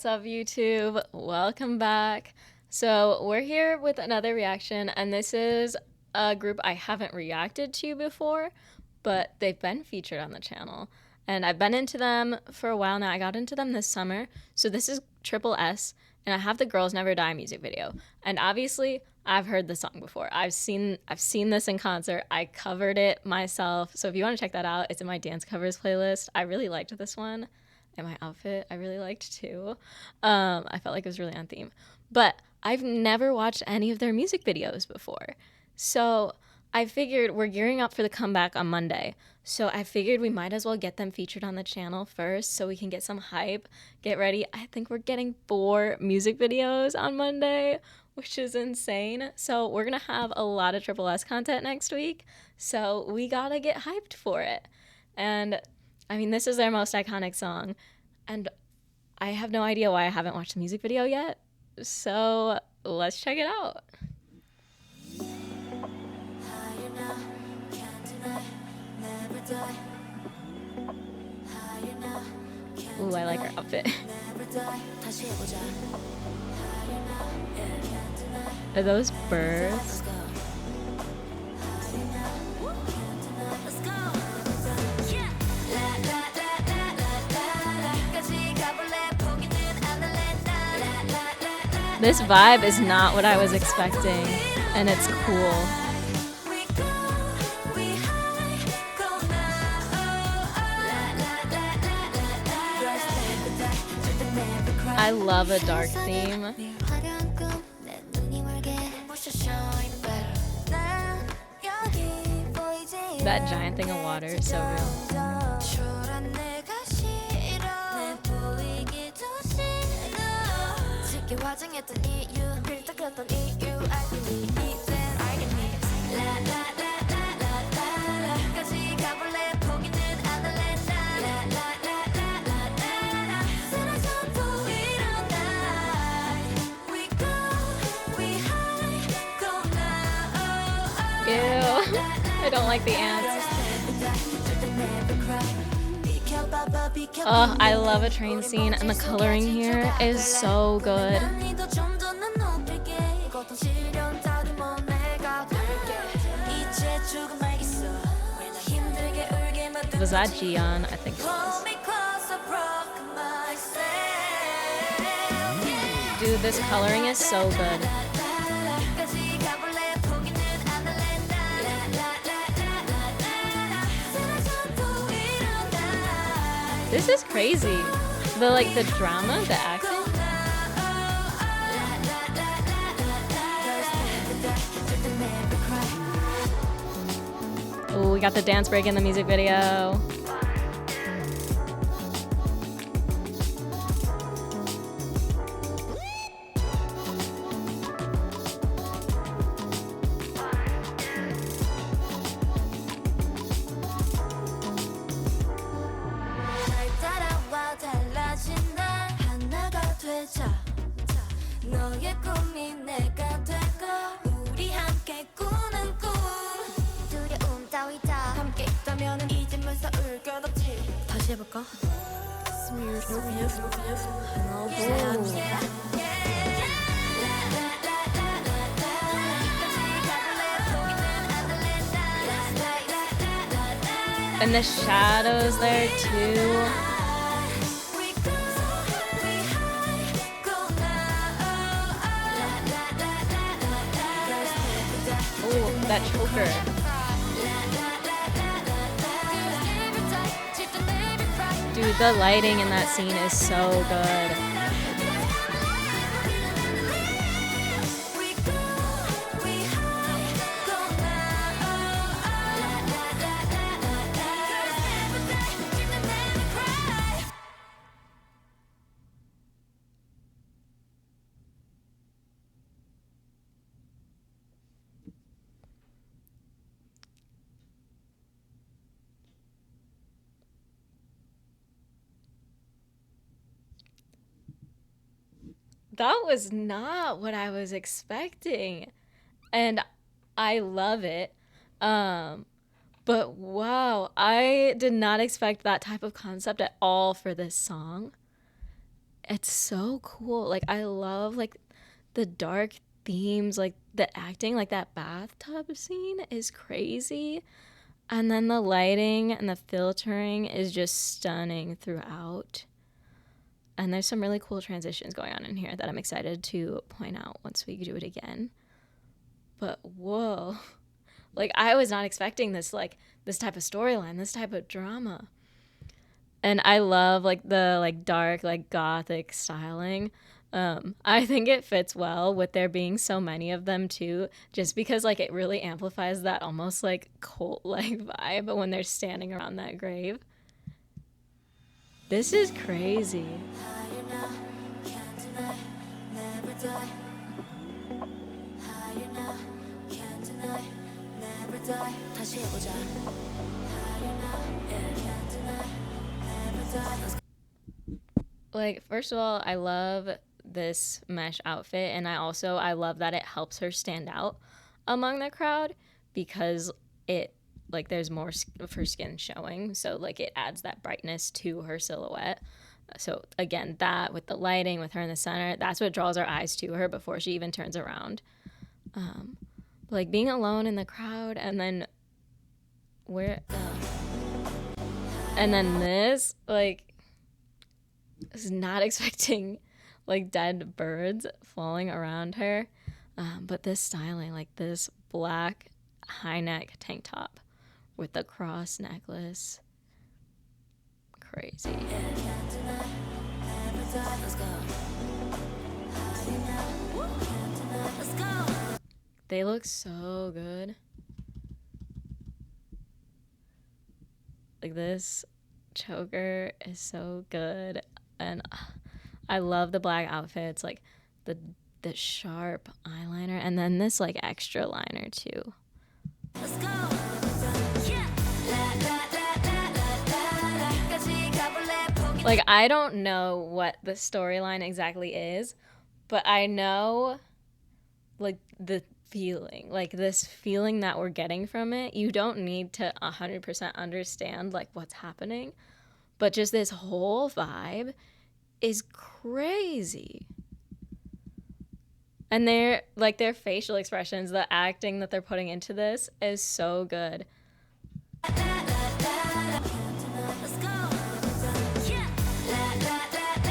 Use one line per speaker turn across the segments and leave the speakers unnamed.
What's up, YouTube? Welcome back. So, we're here with another reaction, and this is a group I haven't reacted to before, but they've been featured on the channel. And I've been into them for a while now. I got into them this summer. So, this is Triple S, and I have the Girls Never Die music video. And obviously, I've heard the song before. I've seen this in concert. I covered it myself. So, if you want to check that out, it's in my dance covers playlist. I really liked this one. And my outfit I really liked too. I felt like it was really on theme. But I've never watched any of their music videos before. So I figured we're gearing up for the comeback on Monday. So I figured we might as well get them featured on the channel first so we can get some hype, get ready. I think we're getting 4 music videos on Monday, which is insane. So we're going to have a lot of Triple S content next week. So we got to get hyped for it. And I mean, this is their most iconic song, and I have no idea why I haven't watched the music video yet. So let's check it out. Ooh, I like her outfit. Are those birds? This vibe is not what I was expecting, and it's cool. I love a dark theme. That giant thing of water is so real. Ew, I don't like the ants. Oh, I love a train scene, and the coloring here is so good. Was that Jiyeon? I think it was. Dude, this coloring is so good. This is crazy. The drama, the acting. Oh, we got the dance break in the music video. And the shadows there too. Oh, that choker. Dude, the lighting in that scene is so good. That was not what I was expecting. And I love it. But wow, I did not expect that type of concept at all for this song. It's so cool. Like I love like the dark themes, like the acting, like that bathtub scene is crazy. And then the lighting and the filtering is just stunning throughout. And there's some really cool transitions going on in here that I'm excited to point out once we do it again. But whoa. Like I was not expecting this, like this type of storyline, this type of drama. And I love like the like dark, like gothic styling. I think it fits well with there being so many of them too, just because like it really amplifies that almost like cult like vibe when they're standing around that grave. This is crazy. Like, first of all, I love this mesh outfit, and I love that it helps her stand out among the crowd because it like there's more of her skin showing, so like it adds that brightness to her silhouette. So again, that with the lighting, with her in the center, that's what draws our eyes to her before she even turns around. Like being alone in the crowd, and then where, and then this like is not expecting like dead birds falling around her. But this styling, like this black high neck tank top with the cross necklace, crazy. They look so good. Like this choker is so good, and I love the black outfits, like the sharp eyeliner, and then this like extra liner too. Let's go. Yeah. Like I don't know what the storyline exactly is, but I know like the feeling, like this feeling that we're getting from it. You don't need to 100% understand like what's happening, but just this whole vibe is crazy. And their facial expressions, the acting that they're putting into this is so good.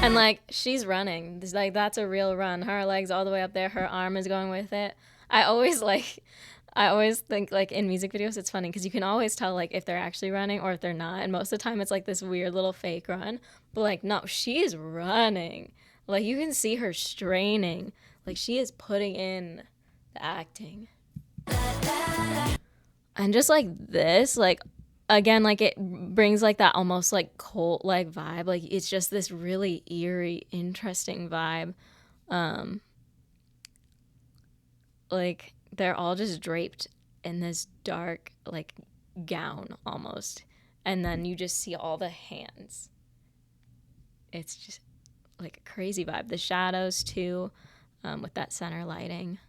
And like she's running, like that's a real run. Her legs all the way up there, her arm is going with it. I always think like in music videos it's funny because you can always tell like if they're actually running or if they're not, and most of the time it's like this weird little fake run. But like no, she is running. Like you can see her straining. Like she is putting in the acting. And just like this, like again, like it brings like that almost like cult like vibe. Like it's just this really eerie, interesting vibe. Like they're all just draped in this dark like gown almost, and then you just see all the hands. It's just like a crazy vibe. The shadows too, with that center lighting.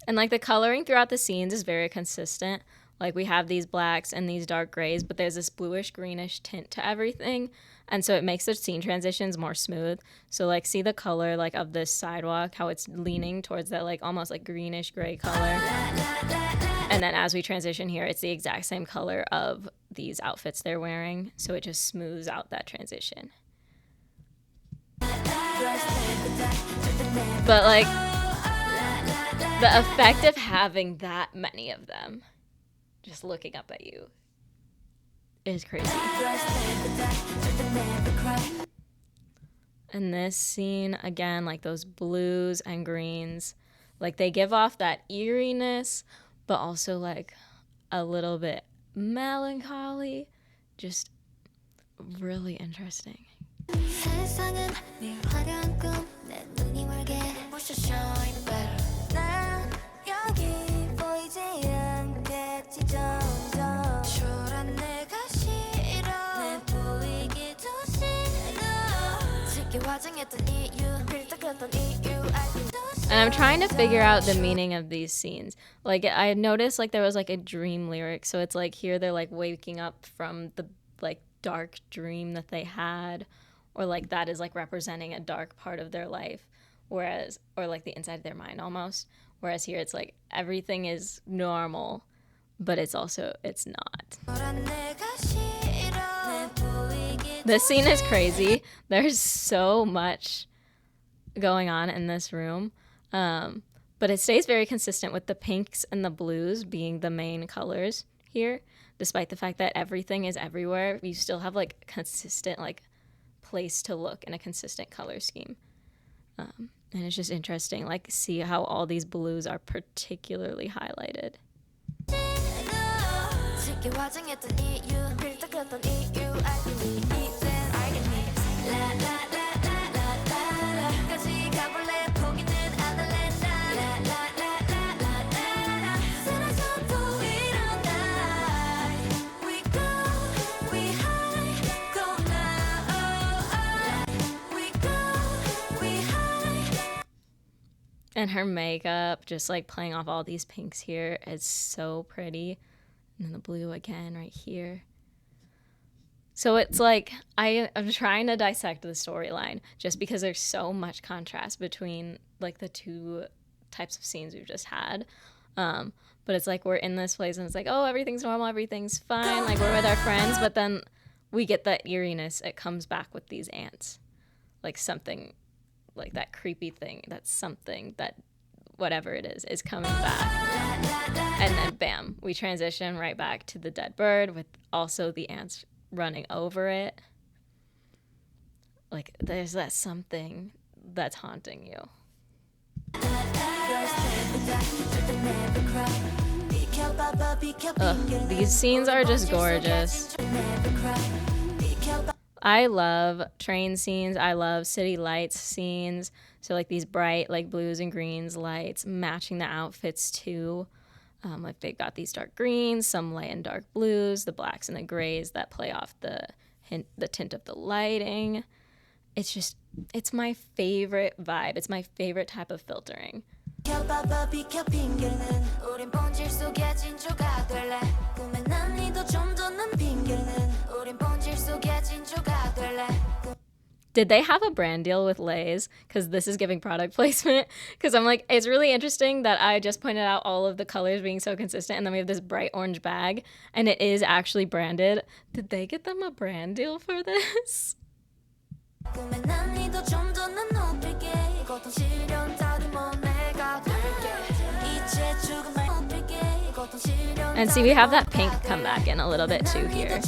And like the coloring throughout the scenes is very consistent. Like we have these blacks and these dark grays, but there's this bluish greenish tint to everything. And so it makes the scene transitions more smooth. So like see the color like of this sidewalk, how it's leaning towards that like almost like greenish gray color. And then as we transition here, it's the exact same color of these outfits they're wearing. So it just smooths out that transition. But like the effect of having that many of them just looking up at you is crazy. And this scene, again, like those blues and greens, like they give off that eeriness, but also like a little bit melancholy. Just really interesting. And I'm trying to figure out the meaning of these scenes. Like, I noticed like there was like a dream lyric, so it's like here they're like waking up from the like dark dream that they had, or like that is like representing a dark part of their life, whereas, or like the inside of their mind almost, whereas here it's like everything is normal, but it's also, it's not. This scene is crazy. There's so much going on in this room, but it stays very consistent with the pinks and the blues being the main colors here, despite the fact that everything is everywhere. You still have like consistent like place to look and a consistent color scheme, and it's just interesting, like, see how all these blues are particularly highlighted. And her makeup, just like playing off all these pinks here, is so pretty. And then the blue again right here. So it's like, I'm trying to dissect the storyline just because there's so much contrast between like the two types of scenes we've just had. But it's like we're in this place and it's like, oh, everything's normal, everything's fine, like we're with our friends. But then we get that eeriness. It comes back with these ants, like something like that creepy thing, that's something that whatever it is coming back. And then bam, we transition right back to the dead bird with also the ants running over it. Like there's that something that's haunting you. Ugh, these scenes are just gorgeous. I love train scenes. I love city lights scenes. So like these bright like blues and greens lights matching the outfits too. Like they've got these dark greens, some light and dark blues, the blacks and the grays that play off the tint of the lighting. It's just, it's my favorite vibe. It's my favorite type of filtering. Did they have a brand deal with Lay's? Because this is giving product placement. Because I'm like, it's really interesting that I just pointed out all of the colors being so consistent, and then we have this bright orange bag, and it is actually branded. Did they get them a brand deal for this? And see, we have that pink come back in a little bit too here.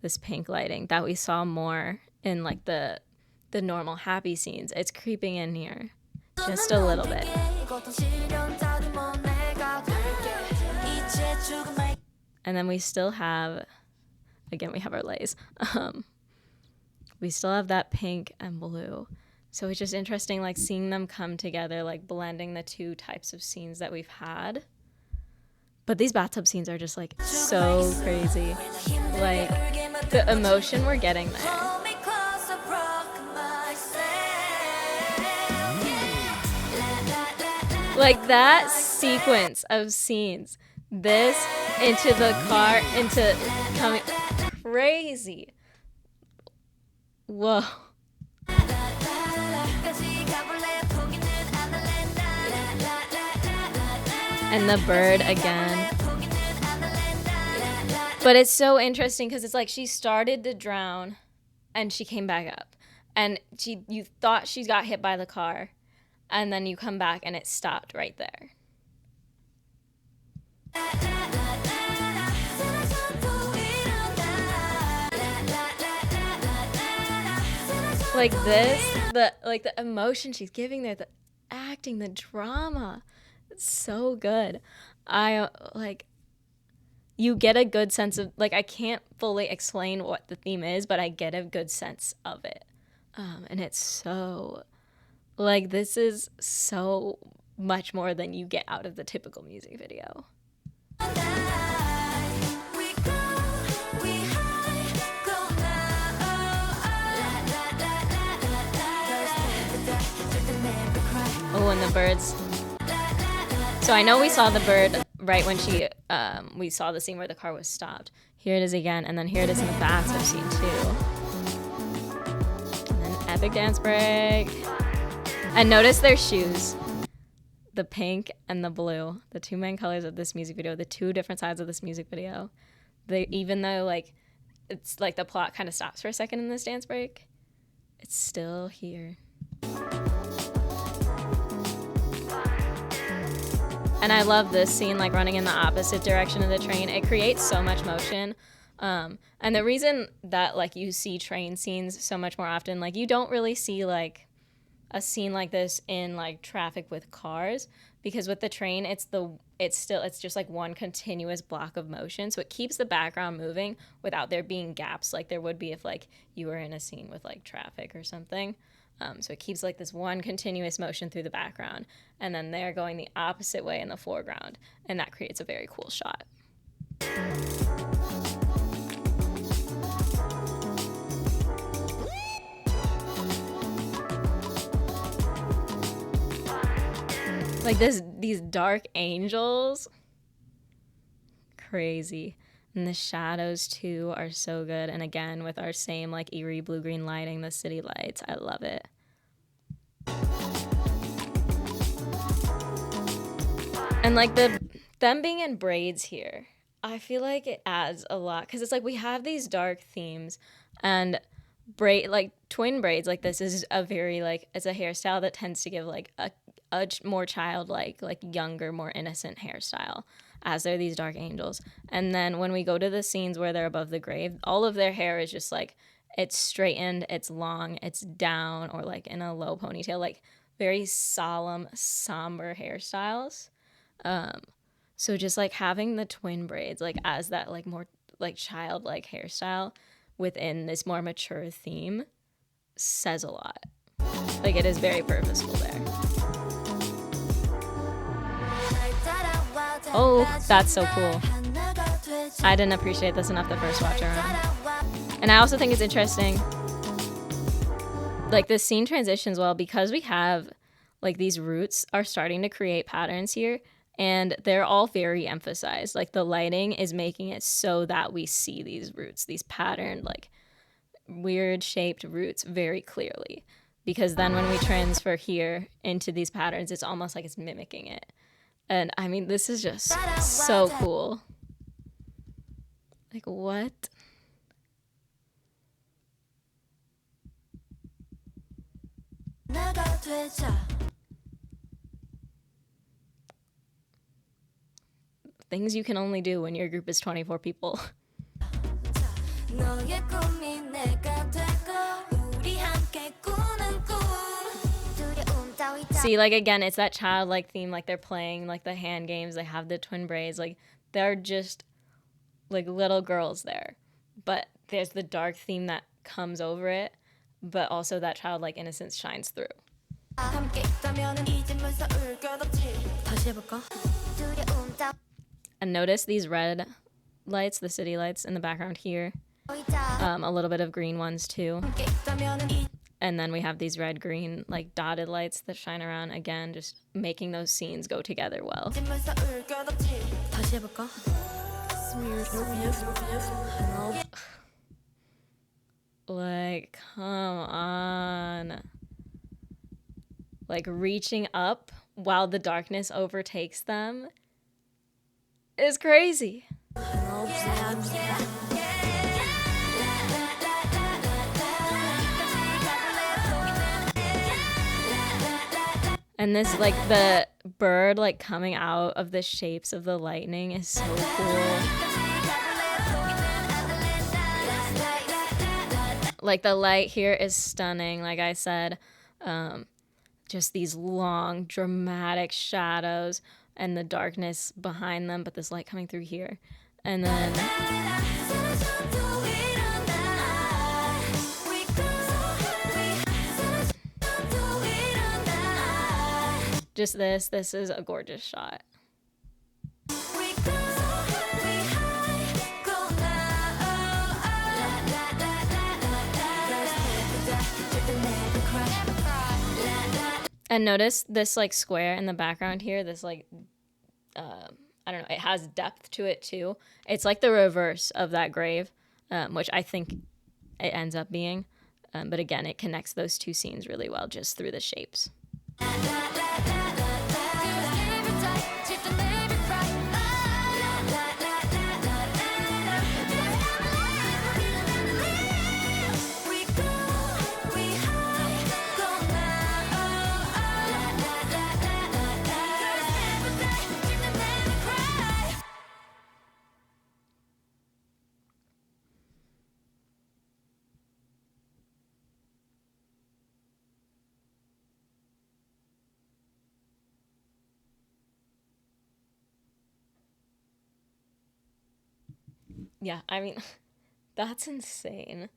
This pink lighting that we saw more in like the normal happy scenes. It's creeping in here just a little bit. And then we still have, again, we have our Lays. We still have that pink and blue. So it's just interesting, like seeing them come together, like blending the two types of scenes that we've had. But these bathtub scenes are just like so crazy. Like the emotion we're getting there. Like that sequence of scenes, this into the car, into coming, crazy. Whoa. And the bird again. But it's so interesting because it's like she started to drown and she came back up. And you thought she got hit by the car. And then you come back and it stopped right there. Like this, the emotion she's giving there, the acting, the drama. It's so good. You get a good sense of, like, I can't fully explain what the theme is, but I get a good sense of it. And it's so, like, this is so much more than you get out of the typical music video. when the birds. So I know we saw the bird right when we saw the scene where the car was stopped. Here it is again, and then here it is in the bathtub scene too. And then epic dance break. And notice their shoes. The pink and the blue, the two main colors of this music video, the two different sides of this music video. Even though like it's like the plot kind of stops for a second in this dance break, it's still here. And I love this scene, like running in the opposite direction of the train. It creates so much motion. And the reason that like you see train scenes so much more often, like you don't really see like a scene like this in like traffic with cars, because with the train it's just like one continuous block of motion, so it keeps the background moving without there being gaps like there would be if like you were in a scene with like traffic or something. So it keeps like this one continuous motion through the background, and then they're going the opposite way in the foreground, and that creates a very cool shot. Like these dark angels, crazy. And the shadows too are so good. And again, with our same like eerie blue-green lighting, the city lights, I love it. And like them being in braids here, I feel like it adds a lot, because it's like we have these dark themes, and twin braids like this is a very like, it's a hairstyle that tends to give like a more childlike, like younger, more innocent hairstyle, as they're these dark angels. And then when we go to the scenes where they're above the grave, all of their hair is just like, it's straightened, it's long, it's down, or like in a low ponytail, like very solemn, somber hairstyles. So just like having the twin braids like as that like more like childlike hairstyle within this more mature theme says a lot. Like it is very purposeful there. Oh, that's so cool. I didn't appreciate this enough the first watch around. And I also think it's interesting, like this scene transitions well because we have like these roots are starting to create patterns here, and they're all very emphasized. Like the lighting is making it so that we see these roots, these patterned like weird shaped roots very clearly, because then when we transfer here into these patterns, it's almost like it's mimicking it. And I mean, this is just so cool. Like, what? Things you can only do when your group is 24 people. See, like again, it's that childlike theme, like they're playing like the hand games, they have the twin braids, like they're just like little girls there. But there's the dark theme that comes over it, but also that childlike innocence shines through. And notice these red lights, the city lights in the background here. A little bit of green ones too. And then we have these red, green, like dotted lights that shine around, again, just making those scenes go together well. Like, come on. Like reaching up while the darkness overtakes them is crazy. And this, like, the bird, like, coming out of the shapes of the lightning is so cool. Like, the light here is stunning, like I said. Just these long, dramatic shadows and the darkness behind them, but this light coming through here. And then... just this is a gorgeous shot. And notice this like square in the background here, this like I don't know, it has depth to it too. It's like the reverse of that grave, which I think it ends up being. But again, it connects those two scenes really well just through the shapes. Yeah, I mean, that's insane.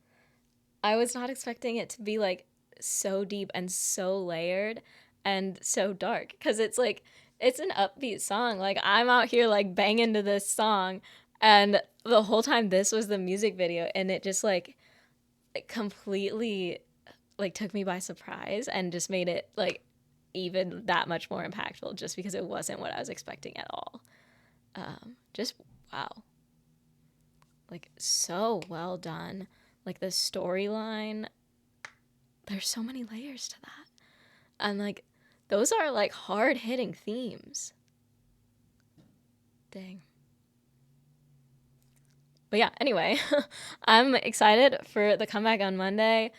I was not expecting it to be like so deep and so layered and so dark because it's like it's an upbeat song. Like I'm out here like banging to this song and the whole time this was the music video and it just like it completely like took me by surprise and just made it like even that much more impactful just because it wasn't what I was expecting at all. Just wow. Like so well done. Like the storyline, there's so many layers to that. And like those are like hard hitting themes. Dang. But yeah, anyway, I'm excited for the comeback on Monday.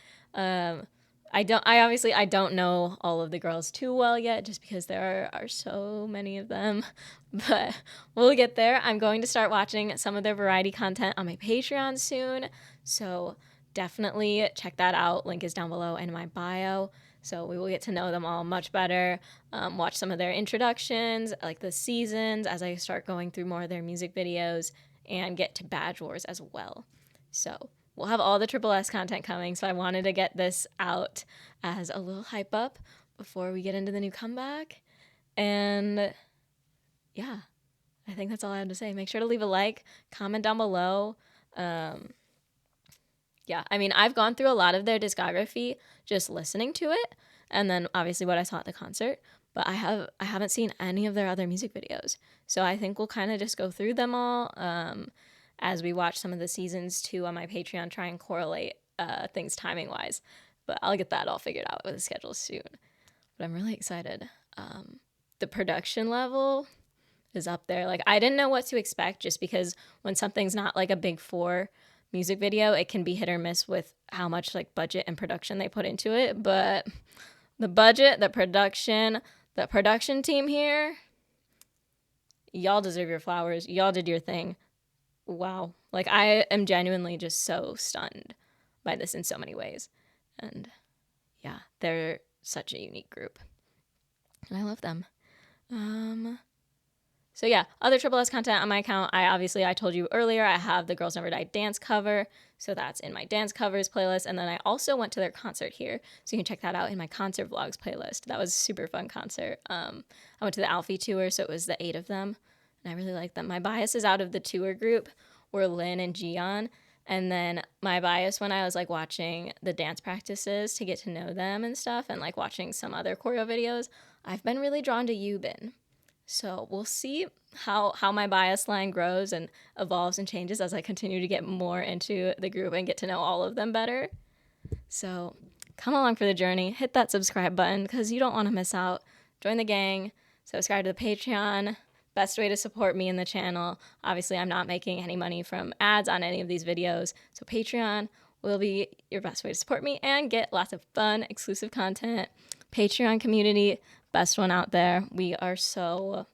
I don't know all of the girls too well yet just because there are so many of them, but we'll get there. I'm going to start watching some of their variety content on my Patreon soon, so definitely check that out. Link is down below in my bio. So we will get to know them all much better. Watch some of their introductions, like the seasons, as I start going through more of their music videos, and get to Badge Wars as well. So we'll have all the Triple S content coming. So I wanted to get this out as a little hype up before we get into the new comeback. And yeah, I think that's all I have to say. Make sure to leave a like, comment down below. Yeah, I mean, I've gone through a lot of their discography just listening to it, and then obviously what I saw at the concert. But I haven't seen any of their other music videos, so I think we'll kind of just go through them all as we watch some of the seasons too on my Patreon. Try and correlate things timing wise, but I'll get that all figured out with the schedule soon. But I'm really excited. The production level is up there. Like I didn't know what to expect just because when something's not like a big four music video, it can be hit or miss with how much like budget and production they put into it. But the budget, the production team here, y'all deserve your flowers. Y'all did your thing. Wow. Like I am genuinely just so stunned by this in so many ways. And yeah, they're such a unique group. And I love them. So yeah, other Triple S content on my account. I told you earlier, I have the Girls Never Die dance cover. So that's in my dance covers playlist. And then I also went to their concert here. So you can check that out in my concert vlogs playlist. That was a super fun concert. I went to the Alfie tour, so it was the 8 of them. And I really liked them. My biases out of the tour group were Lynn and Gian. And then my bias when I was like watching the dance practices to get to know them and stuff and like watching some other choreo videos, I've been really drawn to Yubin. So we'll see how my bias line grows and evolves and changes as I continue to get more into the group and get to know all of them better. So come along for the journey. Hit that subscribe button because you don't want to miss out. Join the gang. Subscribe to the Patreon. Best way to support me and the channel. Obviously, I'm not making any money from ads on any of these videos. So Patreon will be your best way to support me and get lots of fun, exclusive content. Patreon community, best one out there. We are so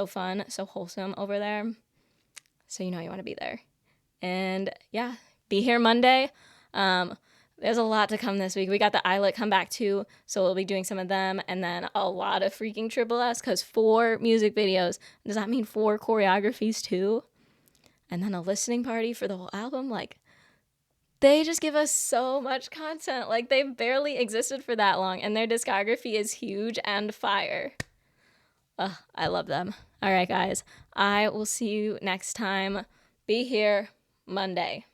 fun, so wholesome over there. So you know you want to be there. And yeah, be here Monday. There's a lot to come this week. We got the Islet come back too, so we'll be doing some of them, and then a lot of freaking Triple S, because 4 music videos. Does that mean 4 choreographies too? And then a listening party for the whole album? Like, they just give us so much content. Like, they barely existed for that long, and their discography is huge and fire. Ugh, I love them. All right, guys. I will see you next time. Be here Monday.